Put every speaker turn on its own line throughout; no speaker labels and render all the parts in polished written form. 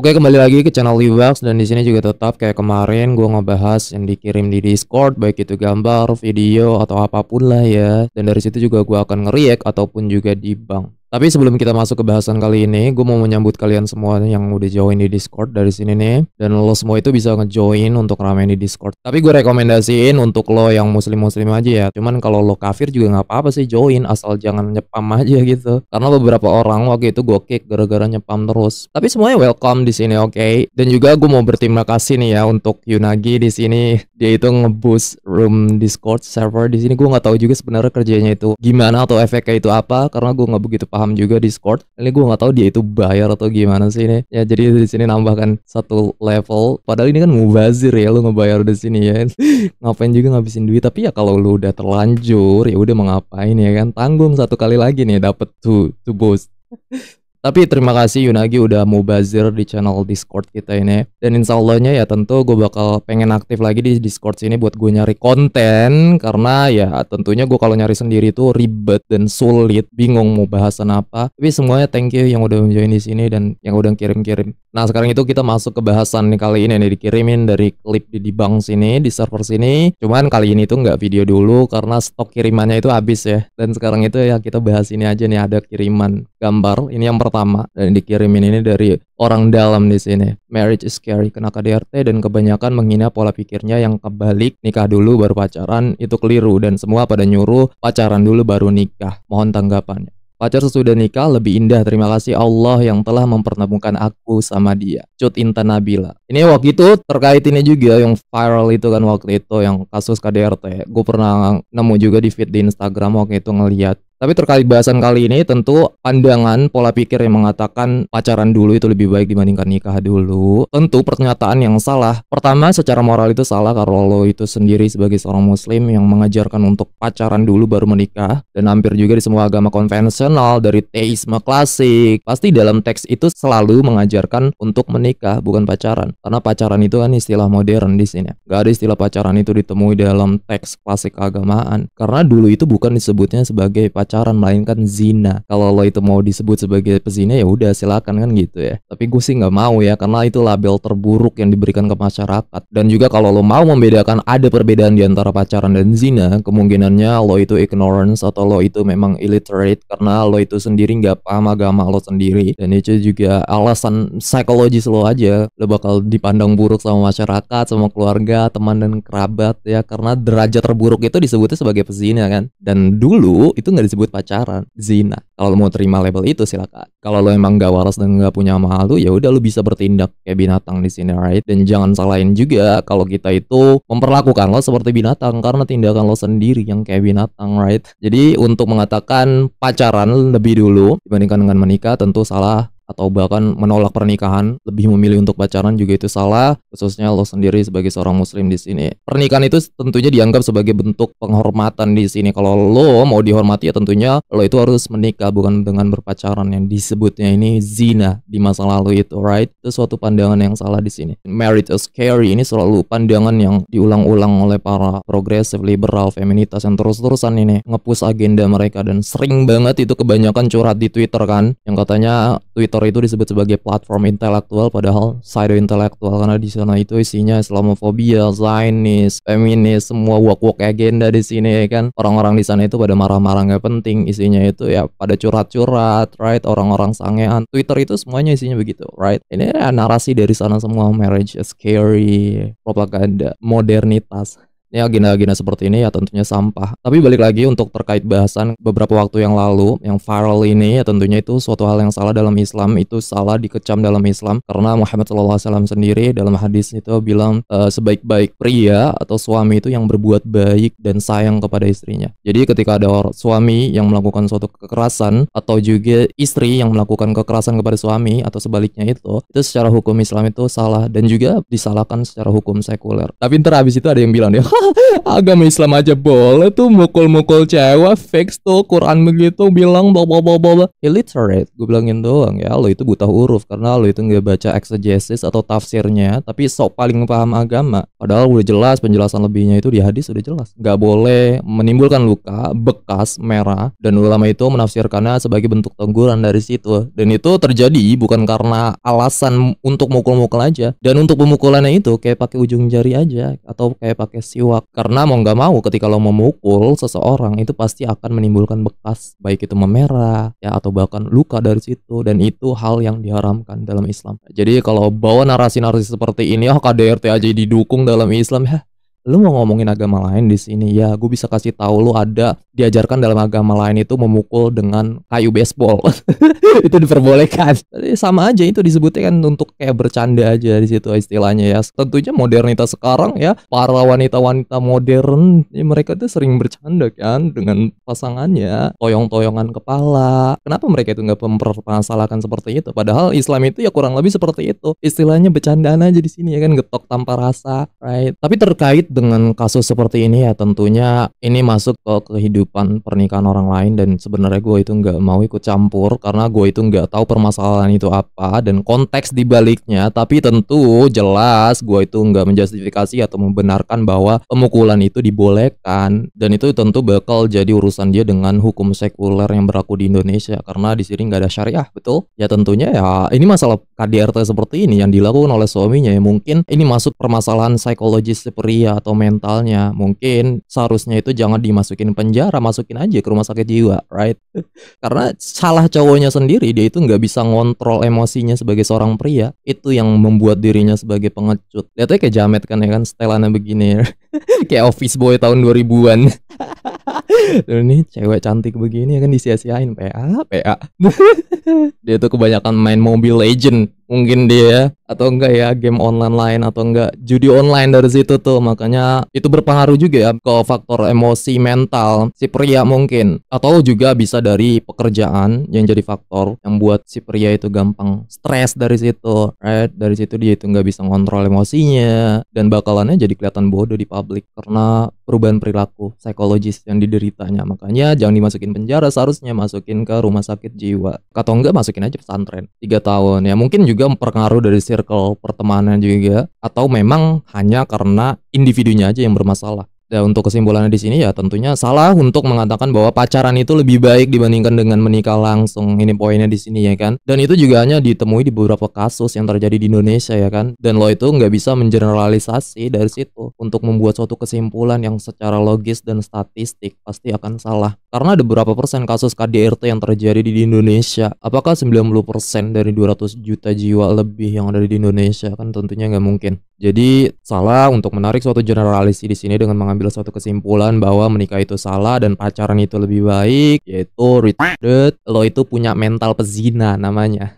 Oke, kembali lagi ke channel Liwax dan di sini juga tetap kayak kemarin gue ngebahas yang dikirim di Discord, baik itu gambar, video atau apapun lah ya. Dan dari situ juga gue akan nge-react ataupun juga debunk. Tapi sebelum kita masuk ke bahasan kali ini, gue mau menyambut kalian semua yang udah join di Discord dari sini nih. Dan lo semua itu bisa nge-join untuk ramein di Discord. Tapi gue rekomendasiin untuk lo yang muslim-muslim aja ya. Cuman kalau lo kafir juga nggak apa-apa sih join, asal jangan nyepam aja gitu. Karena beberapa orang waktu itu gue kick gara-gara nyepam terus. Tapi semuanya welcome di sini, oke? Dan juga gue mau berterima kasih nih ya untuk Yunagi di sini. Dia itu nge-boost room Discord server di sini. Gue nggak tahu juga sebenarnya kerjanya itu gimana atau efeknya itu apa, karena gue nggak begitu paham juga Discord. Ini gue nggak tahu dia itu bayar atau gimana sih ini. Ya jadi di sini nambahkan satu level. Padahal ini kan mubazir ya, lu ngebayar di sini ya. Ngapain juga ngabisin duit. Tapi ya kalau lu udah terlanjur ya udah mau ngapain ya kan. Tanggung satu kali lagi nih dapet to boost. Tapi terima kasih Yunagi udah mubazir di channel Discord kita ini. Dan insya Allahnya ya tentu gue bakal pengen aktif lagi di Discord sini buat gue nyari konten. Karena ya tentunya gue kalau nyari sendiri tuh ribet dan sulit, bingung mau bahasan apa. Tapi semuanya thank you yang udah join di sini dan yang udah kirim-kirim. Nah sekarang itu kita masuk ke bahasan nih kali ini nih, dikirimin dari klip di Dibang sini, di server sini. Cuman kali ini tuh nggak video dulu karena stok kirimannya itu habis ya. Dan sekarang itu ya kita bahas ini aja nih, ada kiriman gambar. Ini yang pertama dan dikirimin ini dari orang dalam di sini. Marriage is scary kena KDRT dan kebanyakan menghina pola pikirnya yang kebalik, nikah dulu baru pacaran itu keliru dan semua pada nyuruh pacaran dulu baru nikah. Mohon tanggapannya. Pacar sesudah nikah lebih indah. Terima kasih Allah yang telah mempertemukan aku sama dia. Cut Intan Nabila. Ini waktu itu terkait ini juga yang viral itu kan waktu itu yang kasus KDRT. Gue pernah nemu juga di feed di Instagram waktu itu ngeliat. Tapi terkait bahasan kali ini tentu pandangan pola pikir yang mengatakan pacaran dulu itu lebih baik dibandingkan nikah dulu. Tentu pernyataan yang salah. Pertama, secara moral itu salah kalau lo itu sendiri sebagai seorang muslim yang mengajarkan untuk pacaran dulu baru menikah. Dan hampir juga di semua agama konvensional dari teisme klasik, pasti dalam teks itu selalu mengajarkan untuk menikah bukan pacaran. Karena pacaran itu kan istilah modern di sini. Gak ada istilah pacaran itu ditemui dalam teks klasik keagamaan. Karena dulu itu bukan disebutnya sebagai pacaran, melainkan zina. Kalau lo itu mau disebut sebagai pezina ya udah silakan kan gitu ya. Tapi gue sih nggak mau ya, karena itu label terburuk yang diberikan ke masyarakat. Dan juga kalau lo mau membedakan ada perbedaan di antara pacaran dan zina, kemungkinannya lo itu ignorance atau lo itu memang illiterate karena lo itu sendiri nggak paham agama lo sendiri. Dan itu juga alasan psikologis lo aja. Lo bakal dipandang buruk sama masyarakat, sama keluarga, teman dan kerabat ya, karena derajat terburuk itu disebutnya sebagai pezina kan. Dan dulu itu nggak disebut pacaran, zina. Kalau lo mau terima label itu silakan. Kalau lo emang gak waras dan gak punya malu, ya udah lo bisa bertindak kayak binatang di sini, right? Dan jangan salahin juga kalau kita itu memperlakukan lo seperti binatang karena tindakan lo sendiri yang kayak binatang, right? Jadi untuk mengatakan pacaran lebih dulu dibandingkan dengan menikah tentu salah. Atau bahkan menolak pernikahan, lebih memilih untuk pacaran juga itu salah, khususnya lo sendiri sebagai seorang muslim di sini. Pernikahan itu tentunya dianggap sebagai bentuk penghormatan di sini. Kalau lo mau dihormati ya tentunya lo itu harus menikah bukan dengan berpacaran yang disebutnya ini zina di masa lalu itu, right? Itu suatu pandangan yang salah di sini. Marriage is scary ini selalu pandangan yang diulang-ulang oleh para progresif, liberal, feminitas yang terus-terusan ini nge-push agenda mereka, dan sering banget itu kebanyakan curhat di Twitter kan, yang katanya Twitter itu disebut sebagai platform intelektual padahal pseudo intelektual karena di sana itu isinya Islamofobia, Zionis, feminis, semua woke agenda di sini ya kan. Orang-orang di sana itu pada marah-marah nggak penting, isinya itu ya pada curhat-curhat, right? Orang-orang sangean. Twitter itu semuanya isinya begitu, right? Ini ya narasi dari sana semua, marriage is scary, propaganda, modernitas. Ya agenda-agenda seperti ini ya tentunya sampah. Tapi balik lagi untuk terkait bahasan beberapa waktu yang lalu yang viral ini, ya tentunya itu suatu hal yang salah dalam Islam, itu salah dikecam dalam Islam karena Muhammad SAW sendiri dalam hadis itu bilang sebaik-baik pria atau suami itu yang berbuat baik dan sayang kepada istrinya. Jadi ketika ada suami yang melakukan suatu kekerasan atau juga istri yang melakukan kekerasan kepada suami atau sebaliknya itu secara hukum Islam itu salah dan juga disalahkan secara hukum sekuler. Tapi ntar habis itu ada yang bilang ya Agama Islam aja boleh tuh mukul-mukul cewek, fix tuh Quran begitu bilang bla. Illiterate, gue bilangin doang ya, lo itu buta huruf karena lo itu nggak baca exegesis atau tafsirnya, tapi sok paling paham agama. Padahal udah jelas penjelasan lebihnya itu di hadis udah jelas. Nggak boleh menimbulkan luka, bekas, merah, dan ulama itu menafsirkannya sebagai bentuk teguran dari situ. Dan itu terjadi bukan karena alasan untuk mukul-mukul aja. Dan untuk pemukulannya itu kayak pakai ujung jari aja atau kayak pakai siwak. Karena mau nggak mau ketika lo memukul seseorang itu pasti akan menimbulkan bekas, baik itu memerah ya atau bahkan luka dari situ, dan itu hal yang diharamkan dalam Islam. Jadi kalau bawa narasi-narasi seperti ini, KDRT aja didukung dalam Islam ya. Lu mau ngomongin agama lain di sini ya, gue bisa kasih tahu lu ada diajarkan dalam agama lain itu memukul dengan kayu baseball. Itu diperbolehkan. Jadi sama aja itu disebutnya kan untuk kayak bercanda aja di situ istilahnya ya. Tentunya modernitas sekarang ya, para wanita-wanita modern ya, mereka tuh sering bercanda kan dengan pasangannya, toyong-toyongan kepala. Kenapa mereka itu nggak mempermasalahkan seperti itu? Padahal Islam itu ya kurang lebih seperti itu. Istilahnya bercandaan aja di sini ya kan, getok tanpa rasa, right? Tapi terkait dengan kasus seperti ini ya, tentunya ini masuk ke kehidupan pernikahan orang lain, dan sebenarnya gue itu nggak mau ikut campur karena gue itu nggak tahu permasalahan itu apa dan konteks dibaliknya. Tapi tentu jelas gue itu nggak menjustifikasi atau membenarkan bahwa pemukulan itu dibolehkan, dan itu tentu bakal jadi urusan dia dengan hukum sekuler yang berlaku di Indonesia karena di sini nggak ada syariah, betul? Ya tentunya ya ini masalah KDRT seperti ini yang dilakukan oleh suaminya ya, mungkin ini masuk permasalahan psikologis si pria atau mentalnya. Mungkin seharusnya itu jangan dimasukin penjara, masukin aja ke rumah sakit jiwa, right? Karena salah cowoknya sendiri, dia itu nggak bisa ngontrol emosinya sebagai seorang pria. Itu yang membuat dirinya sebagai pengecut. Lihatnya kayak Jamet kan ya kan, setelannya begini. Kayak office boy tahun 2000-an. Dan ini cewek cantik begini ya kan disia-siain, PA. Dia tuh kebanyakan main Mobile Legend mungkin dia, atau enggak ya game online lain, atau enggak judi online dari situ tuh. Makanya itu berpengaruh juga ya ke faktor emosi mental si pria mungkin, atau juga bisa dari pekerjaan yang jadi faktor yang buat si pria itu gampang stres dari situ, right? Dari situ dia itu nggak bisa ngontrol emosinya dan bakalannya jadi kelihatan bodoh di publik karena perubahan perilaku psikologis yang dideritanya. Makanya jangan dimasukin penjara, seharusnya masukin ke rumah sakit jiwa, atau enggak masukin aja pesantren 3 tahun ya. Mungkin juga mempengaruhi dari circle pertemanan juga, atau memang hanya karena individunya aja yang bermasalah. Dan untuk kesimpulannya di sini ya tentunya salah untuk mengatakan bahwa pacaran itu lebih baik dibandingkan dengan menikah langsung. Ini poinnya di sini ya kan. Dan itu juga hanya ditemui di beberapa kasus yang terjadi di Indonesia ya kan. Dan lo itu nggak bisa mengeneralisasi dari situ untuk membuat suatu kesimpulan yang secara logis dan statistik pasti akan salah. Karena ada beberapa persen kasus KDRT yang terjadi di Indonesia. Apakah 90% dari 200 juta jiwa lebih yang ada di Indonesia? Kan tentunya nggak mungkin. Jadi salah untuk menarik suatu generalisasi di sini dengan mengambil suatu kesimpulan bahwa menikah itu salah dan pacaran itu lebih baik, yaitu retarded. Lo itu punya mental pezina namanya.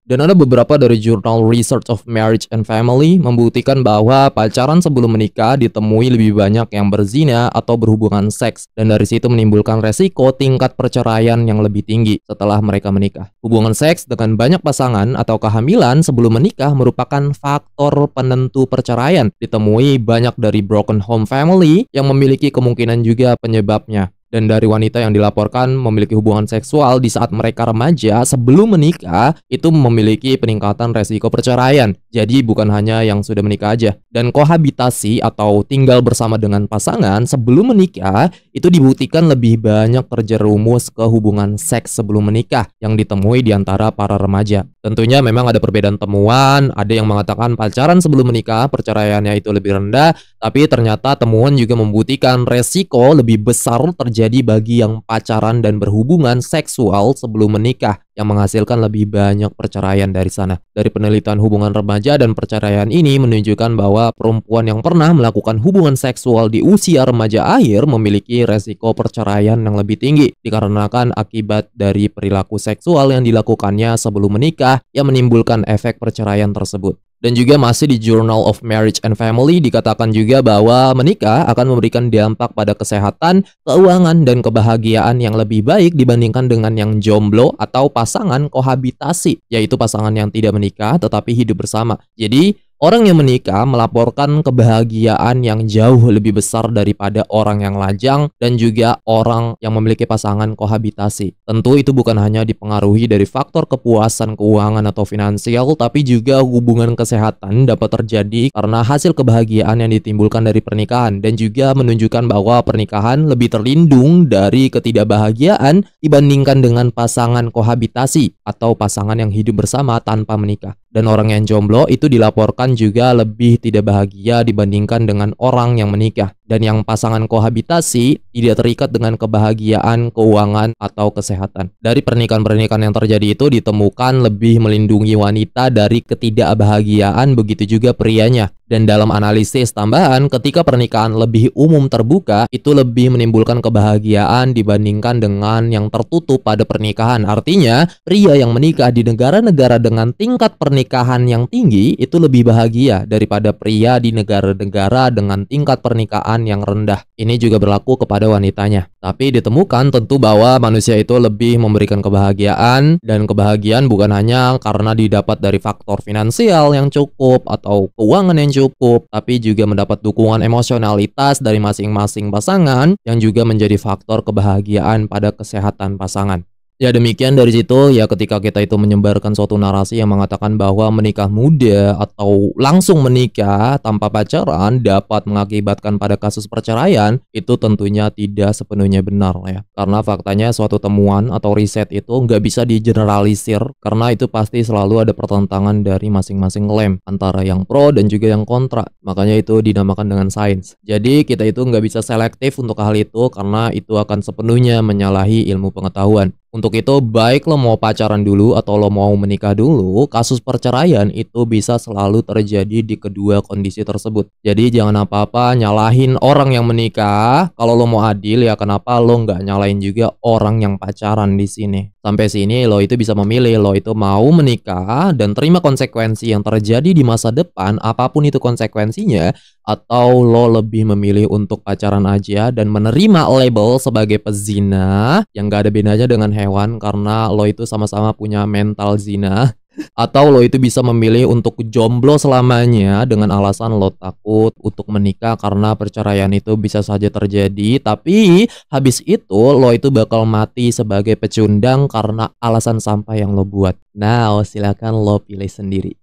Dan ada beberapa dari jurnal Research of Marriage and Family membuktikan bahwa pacaran sebelum menikah ditemui lebih banyak yang berzina atau berhubungan seks, dan dari situ menimbulkan resiko tingkat perceraian yang lebih tinggi setelah mereka menikah. Hubungan seks dengan banyak pasangan atau kehamilan sebelum menikah merupakan faktor penentu perceraian. Ditemui banyak dari broken home family yang memiliki kemungkinan juga penyebabnya. Dan dari wanita yang dilaporkan memiliki hubungan seksual di saat mereka remaja sebelum menikah itu memiliki peningkatan resiko perceraian. Jadi bukan hanya yang sudah menikah aja. Dan kohabitasi atau tinggal bersama dengan pasangan sebelum menikah itu dibuktikan lebih banyak terjerumus ke hubungan seks sebelum menikah yang ditemui di antara para remaja. Tentunya memang ada perbedaan temuan, ada yang mengatakan pacaran sebelum menikah perceraiannya itu lebih rendah, tapi ternyata temuan juga membuktikan resiko lebih besar terjadi bagi yang pacaran dan berhubungan seksual sebelum menikah, yang menghasilkan lebih banyak perceraian dari sana. Dari penelitian hubungan remaja dan perceraian ini menunjukkan bahwa perempuan yang pernah melakukan hubungan seksual di usia remaja akhir memiliki resiko perceraian yang lebih tinggi dikarenakan akibat dari perilaku seksual yang dilakukannya sebelum menikah yang menimbulkan efek perceraian tersebut. Dan juga masih di Journal of Marriage and Family dikatakan juga bahwa menikah akan memberikan dampak pada kesehatan, keuangan, dan kebahagiaan yang lebih baik dibandingkan dengan yang jomblo atau pasangan kohabitasi, yaitu pasangan yang tidak menikah tetapi hidup bersama. Jadi Orang yang menikah melaporkan kebahagiaan yang jauh lebih besar daripada orang yang lajang dan juga orang yang memiliki pasangan kohabitasi. Tentu itu bukan hanya dipengaruhi dari faktor kepuasan keuangan atau finansial, tapi juga hubungan kesehatan dapat terjadi karena hasil kebahagiaan yang ditimbulkan dari pernikahan, dan juga menunjukkan bahwa pernikahan lebih terlindung dari ketidakbahagiaan dibandingkan dengan pasangan kohabitasi atau pasangan yang hidup bersama tanpa menikah. Dan orang yang jomblo itu dilaporkan juga lebih tidak bahagia dibandingkan dengan orang yang menikah. Dan yang pasangan kohabitasi tidak terikat dengan kebahagiaan, keuangan, atau kesehatan. Dari pernikahan-pernikahan yang terjadi itu ditemukan lebih melindungi wanita dari ketidakbahagiaan, begitu juga prianya. Dan dalam analisis tambahan, ketika pernikahan lebih umum terbuka, itu lebih menimbulkan kebahagiaan dibandingkan dengan yang tertutup pada pernikahan. Artinya, pria yang menikah di negara-negara dengan tingkat pernikahan yang tinggi itu lebih bahagia daripada pria di negara-negara dengan tingkat pernikahan yang rendah. Ini juga berlaku kepada wanitanya. Tapi ditemukan tentu bahwa manusia itu lebih memberikan kebahagiaan, dan kebahagiaan bukan hanya karena didapat dari faktor finansial yang cukup atau keuangan yang cukup, tapi juga mendapat dukungan emosionalitas dari masing-masing pasangan yang juga menjadi faktor kebahagiaan pada kesehatan pasangan. Ya demikian dari situ ya, ketika kita itu menyebarkan suatu narasi yang mengatakan bahwa menikah muda atau langsung menikah tanpa pacaran dapat mengakibatkan pada kasus perceraian, itu tentunya tidak sepenuhnya benar ya. Karena faktanya suatu temuan atau riset itu nggak bisa digeneralisir, karena itu pasti selalu ada pertentangan dari masing-masing klaim antara yang pro dan juga yang kontra. Makanya itu dinamakan dengan sains. Jadi kita itu nggak bisa selektif untuk hal itu, karena itu akan sepenuhnya menyalahi ilmu pengetahuan. Untuk itu, baik lo mau pacaran dulu atau lo mau menikah dulu, kasus perceraian itu bisa selalu terjadi di kedua kondisi tersebut. Jadi jangan apa-apa nyalahin orang yang menikah. Kalau lo mau adil ya, kenapa lo nggak nyalahin juga orang yang pacaran di sini? Sampai sini lo itu bisa memilih, lo itu mau menikah dan terima konsekuensi yang terjadi di masa depan, apapun itu konsekuensinya, atau lo lebih memilih untuk pacaran aja dan menerima label sebagai pezina yang gak ada bedanya dengan hewan, karena lo itu sama-sama punya mental zina. Atau lo itu bisa memilih untuk jomblo selamanya dengan alasan lo takut untuk menikah karena perceraian itu bisa saja terjadi, tapi habis itu lo itu bakal mati sebagai pecundang karena alasan sampah yang lo buat. Nah, silakan lo pilih sendiri.